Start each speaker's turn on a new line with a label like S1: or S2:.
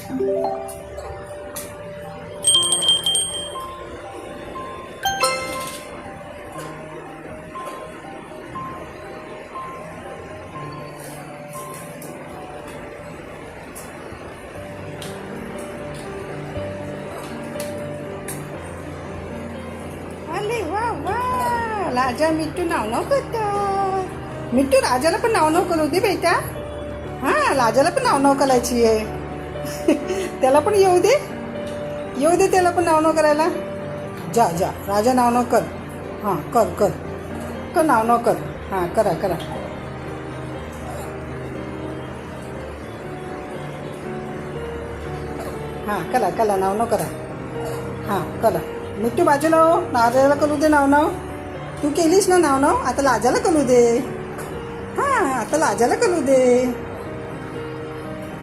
S1: अरे वा वा, राजा मिट्टू नाव करतो. मिट्टू राजाला पण नाव करू दे बेटा. हा, राजाला पण नाव करायची आहे. त्याला पण येऊ दे त्याला पण नाव करायला. जा जा, राजा नाव कर. हां, कर नाव कर. हां, करा. हां, करा नाव करा. हां, करा. मिट्टू बाजूला हो, राजाला करू दे नाव. तू केलीस ना नाव. आता लाजाला करू दे. हां, आता लाजाला करू दे.